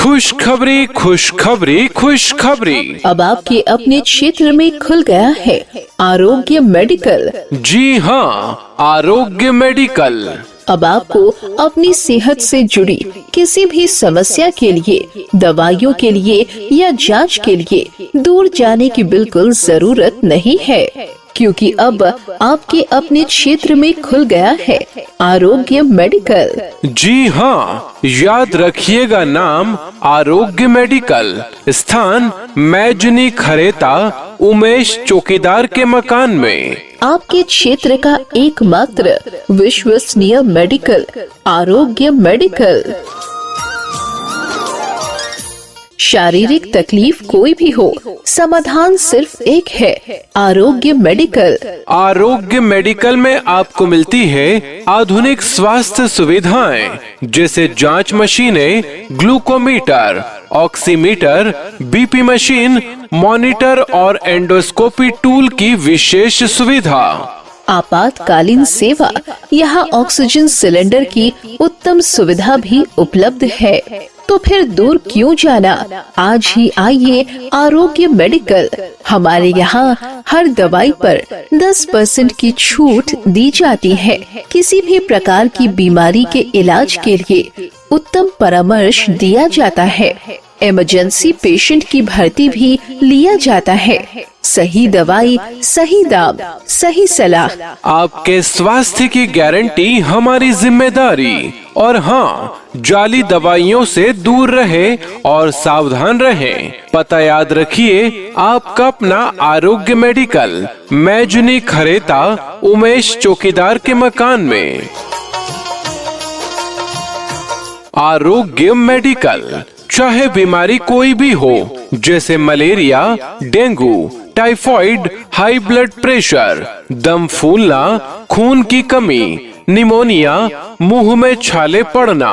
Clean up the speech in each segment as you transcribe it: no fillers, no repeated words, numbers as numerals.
खुशखबरी खुशखबरी खुशखबरी। अब आपके अपने क्षेत्र में खुल गया है आरोग्य मेडिकल। जी हाँ, आरोग्य मेडिकल। अब आपको अपनी सेहत से जुड़ी किसी भी समस्या के लिए, दवाइयों के लिए या जांच के लिए दूर जाने की बिल्कुल जरूरत नहीं है, क्योंकि अब आपके अपने क्षेत्र में खुल गया है आरोग्य मेडिकल। जी हाँ, याद रखिएगा नाम आरोग्य मेडिकल। स्थान मैजुनी खरेता उमेश चौकीदार के मकान में। आपके क्षेत्र का एकमात्र विश्वसनीय मेडिकल आरोग्य मेडिकल। शारीरिक तकलीफ कोई भी हो, समाधान सिर्फ एक है, आरोग्य मेडिकल। आरोग्य मेडिकल में आपको मिलती है आधुनिक स्वास्थ्य सुविधाएं, जैसे जांच मशीनें, glucometer, oximeter, BP machine, monitor और एंडोस्कोपी टूल की विशेष सुविधा। आपातकालीन सेवा, यहाँ ऑक्सीजन सिलेंडर की उत्तम सुविधा भी उपलब्ध है। तो फिर दूर क्यों जाना, आज ही आइए आरोग्य मेडिकल। हमारे यहाँ हर दवाई पर 10% की छूट दी जाती है। किसी भी प्रकार की बीमारी के इलाज के लिए उत्तम परामर्श दिया जाता है। इमरजेंसी पेशेंट की भर्ती भी लिया जाता है। सही दवाई, सही दाम, सही सलाह। आपके स्वास्थ्य की गारंटी हमारी जिम्मेदारी। और हाँ, जाली दवाइयों से दूर रहे और सावधान रहें। पता याद रखिए, आपका अपना आरोग्य मेडिकल, मैजुनी खरेता उमेश चौकीदार के मकान में। आरोग्य मेडिकल, चाहे बीमारी कोई भी हो, जैसे malaria, dengue, typhoid, high blood pressure, दम फूलना, खून की कमी, निमोनिया, मुंह में छाले पड़ना,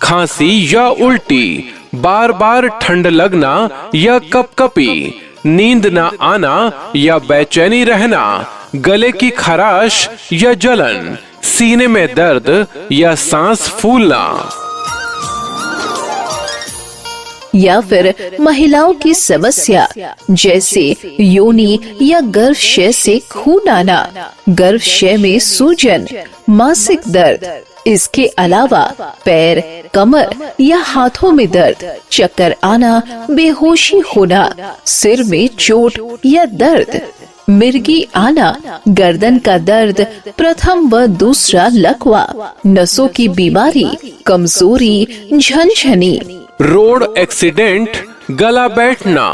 खांसी या उल्टी, बार बार ठंड लगना या कपकपी, नींद न आना या बेचैनी रहना, गले की खराश या जलन, सीने में दर्द या सांस फूलना, या फिर महिलाओं की समस्या जैसे योनि या गर्भाशय से खून आना, गर्भाशय में सूजन, मासिक दर्द। इसके अलावा पैर, कमर या हाथों में दर्द, चक्कर आना, बेहोशी होना, सिर में चोट या दर्द, मिर्गी आना, गर्दन का दर्द, प्रथम व दूसरा लकवा, नसों की बीमारी, कमजोरी, झनझनी, रोड एक्सीडेंट, गला बैठना,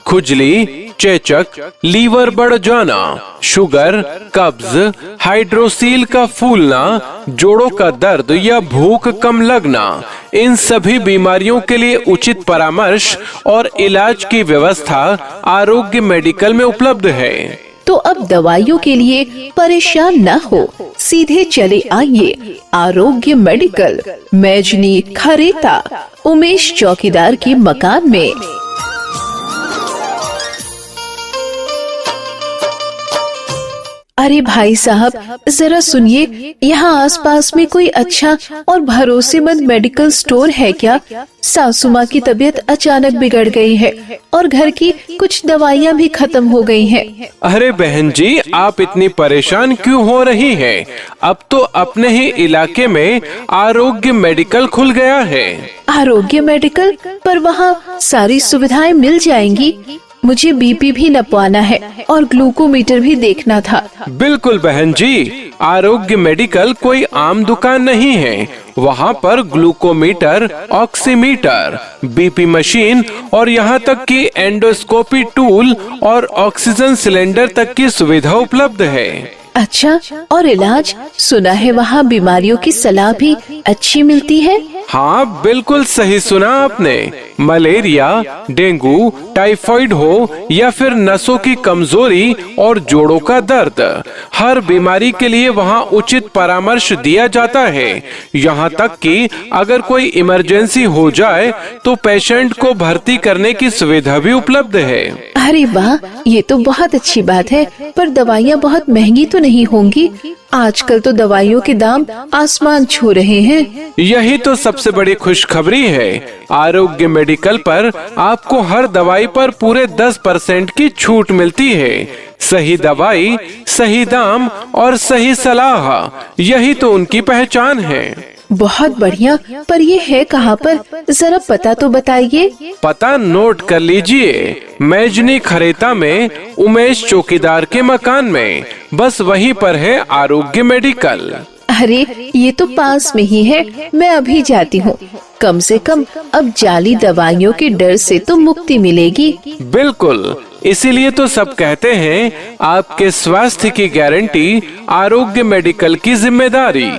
खुजली, चेचक, लीवर बढ़ जाना, शुगर, कब्ज, हाइड्रोसील का फूलना, जोड़ों का दर्द या भूख कम लगना, इन सभी बीमारियों के लिए उचित परामर्श और इलाज की व्यवस्था आरोग्य मेडिकल में उपलब्ध है। तो अब दवाइयों के लिए परेशान न हो, सीधे चले आइए आरोग्य मेडिकल, मैजुनी खरेता उमेश चौकीदार के मकान में। अरे भाई साहब, जरा सुनिए, यहाँ आसपास में कोई अच्छा और भरोसेमंद मेडिकल स्टोर है क्या? सासू माँ की तबीयत अचानक बिगड़ गई है और घर की कुछ दवाइयाँ भी खत्म हो गई हैं। अरे बहन जी, आप इतनी परेशान क्यों हो रही हैं? अब तो अपने ही इलाके में आरोग्य मेडिकल खुल गया है। आरोग्य मेडिकल, पर वहाँ सारी सुविधाएं मिल जाएंगी? मुझे बीपी भी नपवाना है और ग्लूकोमीटर भी देखना था। बिल्कुल बहन जी, आरोग्य मेडिकल कोई आम दुकान नहीं है। वहाँ पर ग्लूकोमीटर, ऑक्सीमीटर, बीपी मशीन और यहाँ तक कि एंडोस्कोपी टूल और ऑक्सीजन सिलेंडर तक की सुविधा उपलब्ध है। अच्छा, और इलाज? सुना है वहाँ बीमारियों की सलाह भी अच्छी मिलती है। हाँ, बिल्कुल सही सुना आपने। मलेरिया, डेंगू, टाइफाइड हो या फिर नसों की कमजोरी और जोड़ों का दर्द, हर बीमारी के लिए वहाँ उचित परामर्श दिया जाता है। यहाँ तक कि अगर कोई इमरजेंसी हो जाए तो पेशेंट को भर्ती करने की सुविधा भी उपलब्ध है। अरे वाह, ये तो बहुत अच्छी बात है। पर दवाइयाँ बहुत महंगी तो नहीं होंगी? आजकल तो दवाइयों के दाम आसमान छू रहे हैं। यही तो सबसे बड़ी खुशखबरी है। आरोग्य मेडिकल पर आपको हर दवाई पर पूरे 10% की छूट मिलती है। सही दवाई, सही दाम और सही सलाह, यही तो उनकी पहचान है। बहुत बढ़िया, पर ये है कहाँ पर? जरा पता तो बताइए। पता नोट कर लीजिए, मैजनी खरेता में उमेश चौकीदार के मकान में। बस वहीं पर है आरोग्य मेडिकल। अरे ये तो पास में ही है, मैं अभी जाती हूँ। कम से कम अब जाली दवाइयों के डर से तो मुक्ति मिलेगी। बिल्कुल, इसीलिए तो सब कहते हैं आपके स्वास्थ्य की गारंटी आरोग्य मेडिकल की जिम्मेदारी।